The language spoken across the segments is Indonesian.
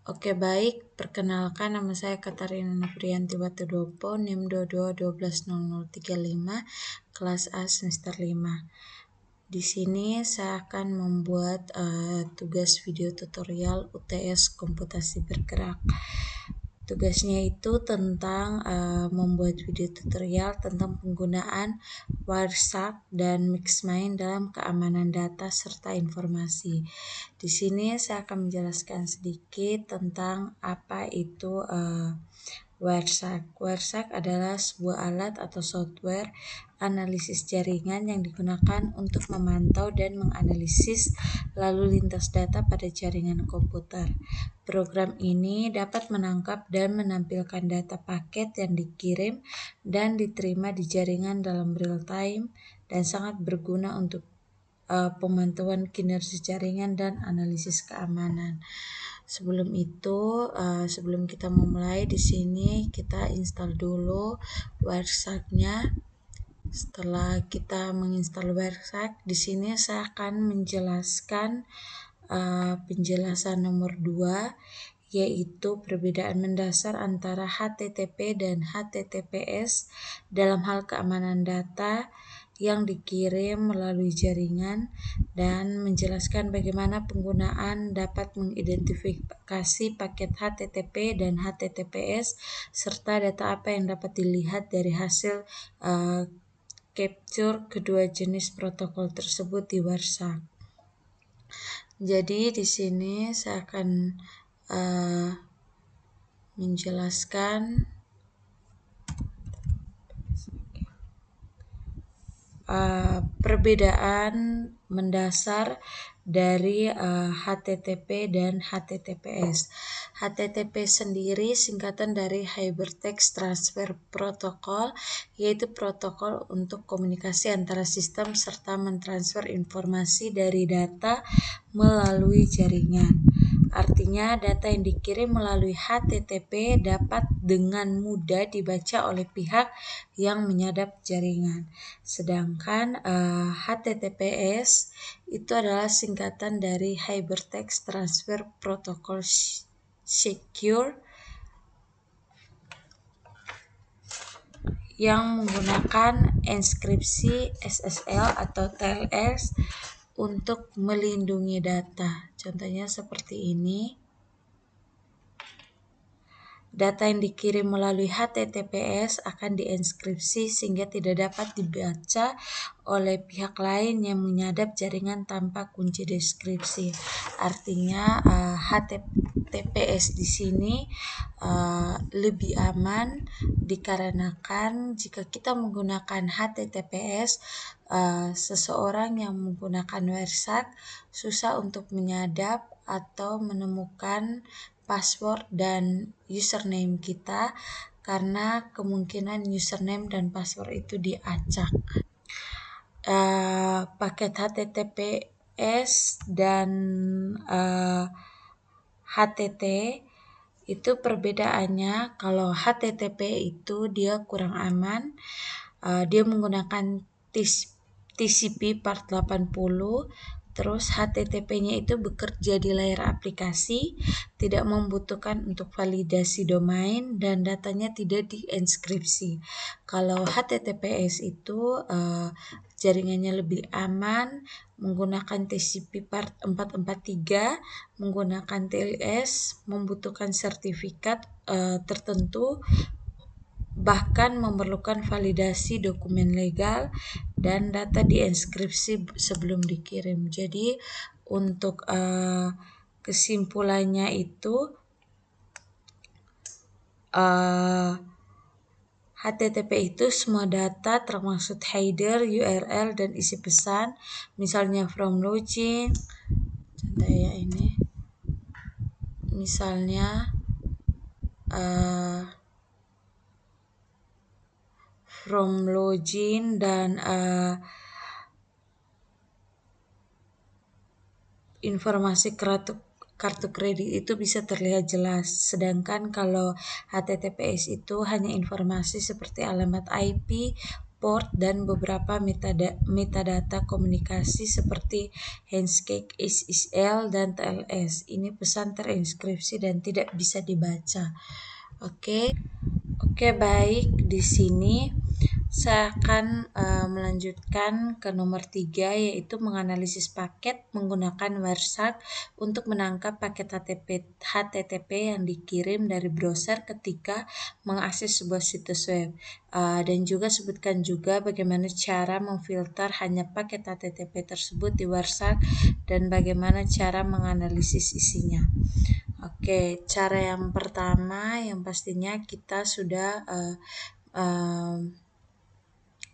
Oke baik, perkenalkan nama saya Katarina Noprianti Watudopo, NIM 22120035, kelas A semester 5. Di sini saya akan membuat tugas video tutorial UTS Komputasi Bergerak. Tugasnya itu tentang membuat video tutorial tentang penggunaan Wireshark dan Mixmind dalam keamanan data serta informasi. Di sini saya akan menjelaskan sedikit tentang apa itu Wireshark. Wireshark adalah sebuah alat atau software analisis jaringan yang digunakan untuk memantau dan menganalisis lalu lintas data pada jaringan komputer. Program ini dapat menangkap dan menampilkan data paket yang dikirim dan diterima di jaringan dalam real time dan sangat berguna untuk pemantauan kinerja jaringan dan analisis keamanan. Sebelum itu, sebelum kita memulai di sini kita install dulu Wireshark-nya. Setelah kita menginstal Wireshark, di sini saya akan menjelaskan penjelasan nomor 2, yaitu perbedaan mendasar antara HTTP dan HTTPS dalam hal keamanan data yang dikirim melalui jaringan, dan menjelaskan bagaimana penggunaan dapat mengidentifikasi paket HTTP dan HTTPS serta data apa yang dapat dilihat dari hasil capture kedua jenis protokol tersebut di Wireshark. Jadi di sini saya akan menjelaskan perbedaan mendasar dari HTTP dan HTTPS. HTTP sendiri singkatan dari Hypertext Transfer Protocol, yaitu protokol untuk komunikasi antara sistem serta mentransfer informasi dari data melalui jaringan. Artinya data yang dikirim melalui HTTP dapat dengan mudah dibaca oleh pihak yang menyadap jaringan. Sedangkan HTTPS itu adalah singkatan dari Hypertext Transfer Protocol Secure yang menggunakan enkripsi SSL atau TLS untuk melindungi data. Contohnya seperti ini. Data yang dikirim melalui HTTPS akan dienkripsi sehingga tidak dapat dibaca oleh pihak lain yang menyadap jaringan tanpa kunci deskripsi. Artinya HTTPS di sini lebih aman dikarenakan jika kita menggunakan HTTPS, seseorang yang menggunakan Wireshark susah untuk menyadap atau menemukan password dan username kita karena kemungkinan username dan password itu diacak. Paket HTTPS dan HTT itu perbedaannya, kalau HTTP itu dia kurang aman, dia menggunakan TCP part 80. Terus HTTP-nya itu bekerja di layar aplikasi, tidak membutuhkan untuk validasi domain, dan datanya tidak dienkripsi. Kalau HTTPS itu jaringannya lebih aman, menggunakan TCP part 443, menggunakan TLS, membutuhkan sertifikat tertentu, bahkan memerlukan validasi dokumen legal, dan data dienkripsi sebelum dikirim. Jadi untuk kesimpulannya itu HTTP itu semua data termasuk header, URL, dan isi pesan, misalnya from login, contoh ya ini, misalnya from login dan informasi kartu kredit itu bisa terlihat jelas. Sedangkan kalau HTTPS itu hanya informasi seperti alamat IP, port dan beberapa metadata komunikasi seperti handshake, SSL, dan TLS. Ini pesan terenkripsi dan tidak bisa dibaca. Oke, baik. Di sini saya akan melanjutkan ke nomor 3, yaitu menganalisis paket menggunakan WireShark untuk menangkap paket HTTP yang dikirim dari browser ketika mengakses sebuah situs web. Dan juga sebutkan juga bagaimana cara memfilter hanya paket HTTP tersebut di WireShark dan bagaimana cara menganalisis isinya. Oke, cara yang pertama yang pastinya kita sudah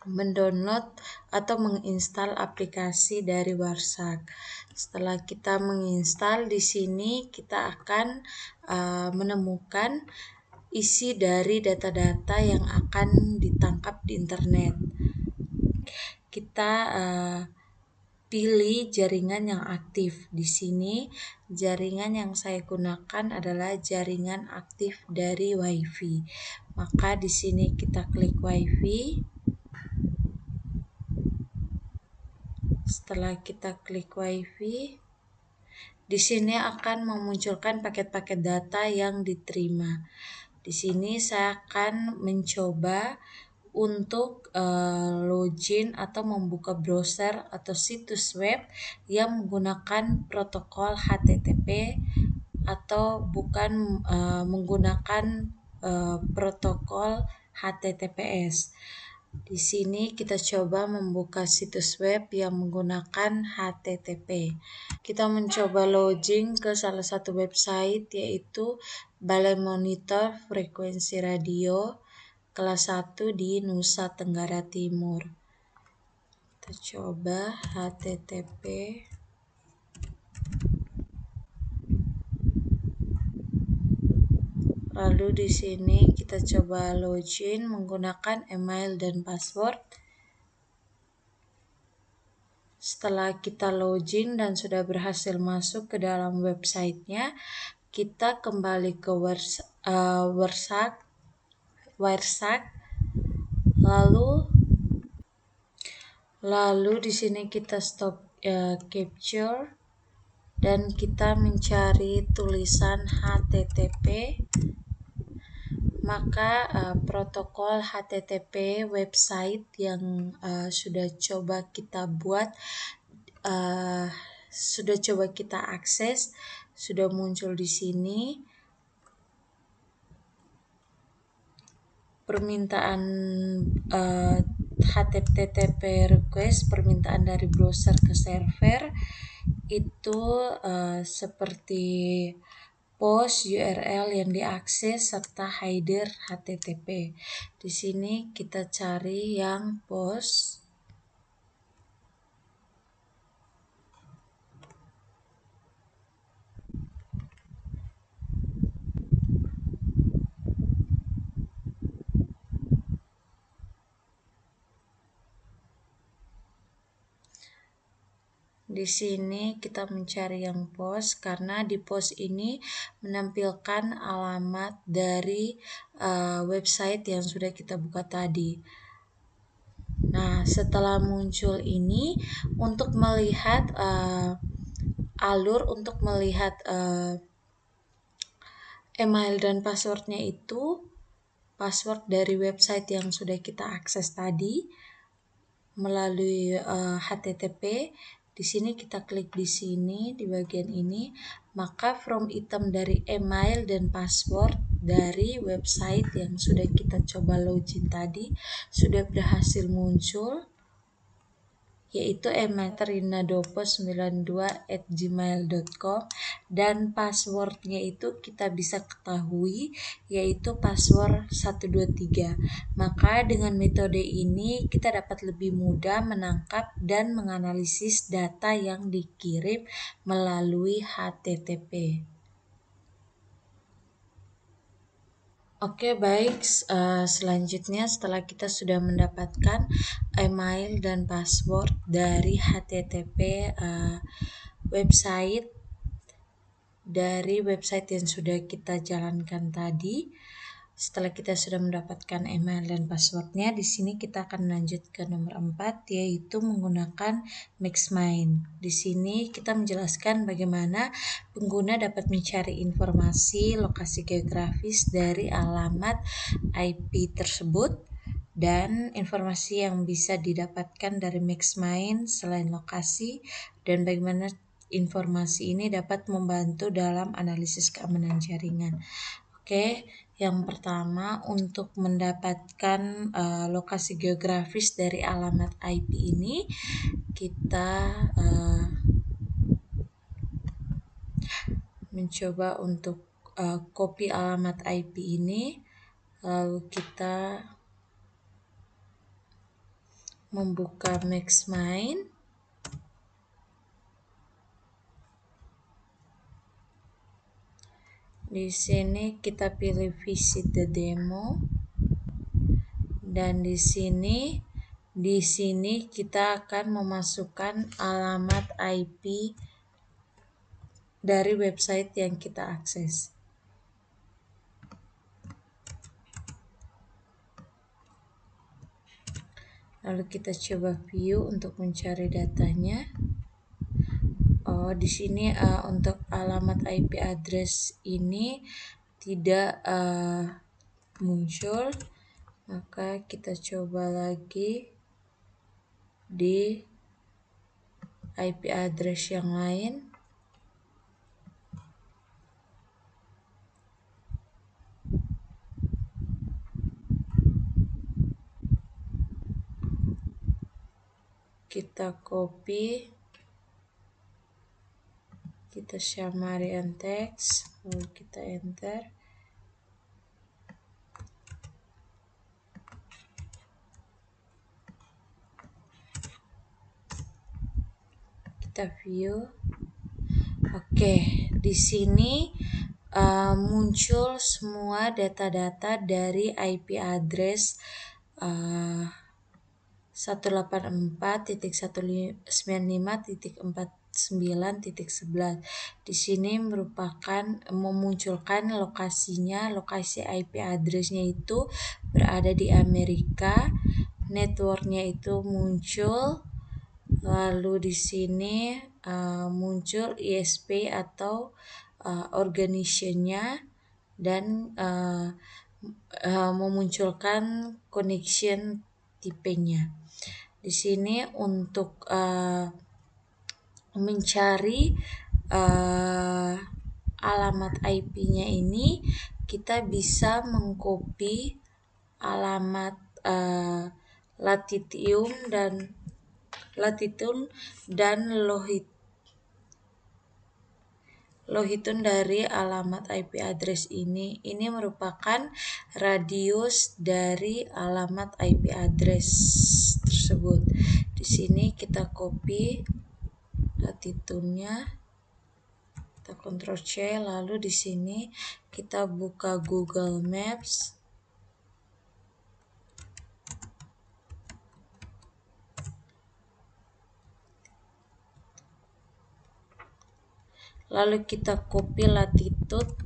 mendownload atau menginstal aplikasi dari WireShark. Setelah kita menginstal, di sini kita akan menemukan isi dari data-data yang akan ditangkap di internet. Kita pilih jaringan yang aktif. Di sini jaringan yang saya gunakan adalah jaringan aktif dari WiFi. Maka di sini kita klik WiFi. Setelah kita klik WiFi, di sini akan memunculkan paket-paket data yang diterima. Di sini saya akan mencoba untuk login atau membuka browser atau situs web yang menggunakan protokol HTTP atau bukan menggunakan protokol HTTPS. Di sini kita coba membuka situs web yang menggunakan HTTP. Kita mencoba login ke salah satu website, yaitu Balai Monitor Frekuensi Radio kelas 1 di Nusa Tenggara Timur. Kita coba HTTP. Lalu di sini kita coba login menggunakan email dan password. Setelah kita login dan sudah berhasil masuk ke dalam websitenya, kita kembali ke WireShark. Lalu di sini kita stop capture dan kita mencari tulisan HTTP. Maka protokol HTTP website yang sudah coba kita buat, sudah coba kita akses, sudah muncul di sini. Permintaan HTTP request, permintaan dari browser ke server itu seperti post URL yang diakses serta header HTTP. Di sini kita cari yang post. Di sini kita mencari yang post karena di post ini menampilkan alamat dari website yang sudah kita buka tadi. Nah, setelah muncul ini, untuk melihat alur untuk melihat email dan passwordnya itu, password dari website yang sudah kita akses tadi melalui HTTP. Di sini kita klik di sini di bagian ini, maka from item dari email dan password dari website yang sudah kita coba login tadi sudah berhasil muncul, yaitu email.rinadopo92@gmail.com, dan passwordnya itu kita bisa ketahui yaitu password 123. Maka dengan metode ini kita dapat lebih mudah menangkap dan menganalisis data yang dikirim melalui HTTP. Oke, baik. Selanjutnya setelah kita sudah mendapatkan email dan password dari HTTP website yang sudah kita jalankan tadi, Setelah kita sudah mendapatkan email dan passwordnya, di sini kita akan lanjut ke nomor 4, yaitu menggunakan MaxMind. Di sini kita menjelaskan bagaimana pengguna dapat mencari informasi lokasi geografis dari alamat IP tersebut dan informasi yang bisa didapatkan dari MaxMind selain lokasi, dan bagaimana informasi ini dapat membantu dalam analisis keamanan jaringan. Oke, yang pertama untuk mendapatkan lokasi geografis dari alamat IP ini, kita mencoba untuk copy alamat IP ini, lalu kita membuka MaxMind. Di sini kita pilih visit the demo, dan di sini kita akan memasukkan alamat IP dari website yang kita akses. Lalu kita coba view untuk mencari datanya. Di sini untuk alamat IP address ini tidak muncul, maka kita coba lagi di IP address yang lain. Kita copy, kita summary and text, lalu kita enter. Kita view. Oke, di sini muncul semua data-data dari IP address 184.195.49.11. Di sini merupakan memunculkan lokasinya, lokasi IP addressnya itu berada di Amerika, networknya itu muncul, lalu di sini muncul ISP atau organizationnya, dan memunculkan connection tipenya. Di sini untuk mencari alamat IP-nya ini, kita bisa mengcopy alamat latitude dan longitude dari alamat IP address ini. Ini merupakan radius dari alamat IP address tersebut. Di sini kita copy latitude-nya, kita Ctrl C, lalu di sini kita buka Google Maps. Lalu kita copy latitude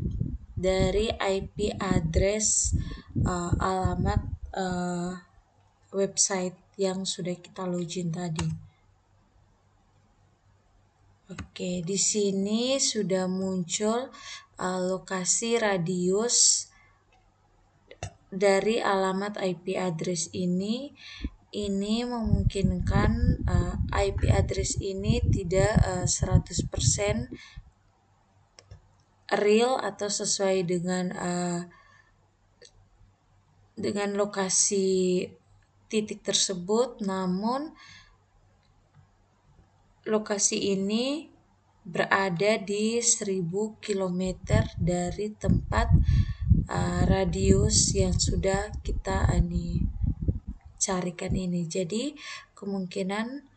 dari IP address alamat website yang sudah kita login tadi. Oke, di sini sudah muncul lokasi radius dari alamat IP address ini. Ini memungkinkan IP address ini tidak 100% real atau sesuai dengan lokasi titik tersebut, namun lokasi ini berada di 1000 km dari tempat radius yang sudah kita carikan ini. Jadi kemungkinan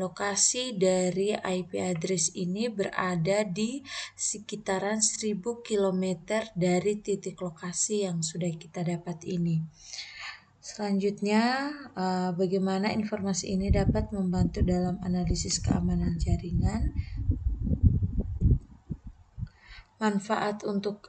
lokasi dari IP address ini berada di sekitaran 1000 km dari titik lokasi yang sudah kita dapat ini. Selanjutnya, bagaimana informasi ini dapat membantu dalam analisis keamanan jaringan. Manfaat untuk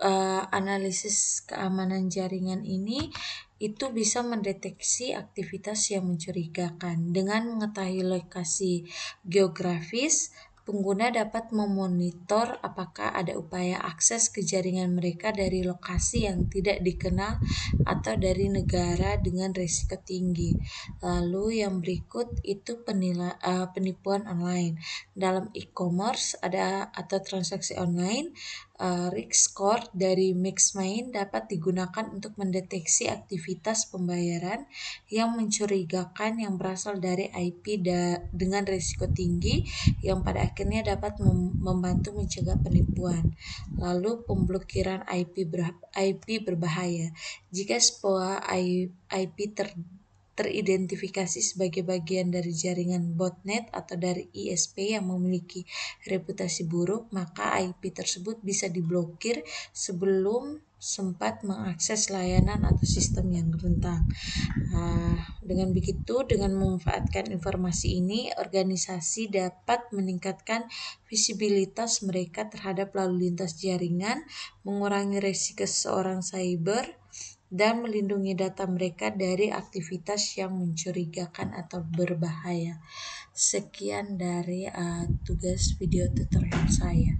analisis keamanan jaringan ini itu bisa mendeteksi aktivitas yang mencurigakan. Dengan mengetahui lokasi geografis, pengguna dapat memonitor apakah ada upaya akses ke jaringan mereka dari lokasi yang tidak dikenal atau dari negara dengan risiko tinggi. Lalu yang berikut itu penipuan online. Dalam e-commerce atau transaksi online, risk score dari Mixmind dapat digunakan untuk mendeteksi aktivitas pembayaran yang mencurigakan yang berasal dari IP dengan risiko tinggi yang pada akhirnya dapat membantu mencegah penipuan. Lalu pemblokiran IP berbahaya. Jika sebuah IP teridentifikasi sebagai bagian dari jaringan botnet atau dari ISP yang memiliki reputasi buruk, maka IP tersebut bisa diblokir sebelum sempat mengakses layanan atau sistem yang rentan. Dengan begitu, dengan memanfaatkan informasi ini, organisasi dapat meningkatkan visibilitas mereka terhadap lalu lintas jaringan, mengurangi risiko seorang cyber, dan melindungi data mereka dari aktivitas yang mencurigakan atau berbahaya. Sekian dari tugas video tutorial saya.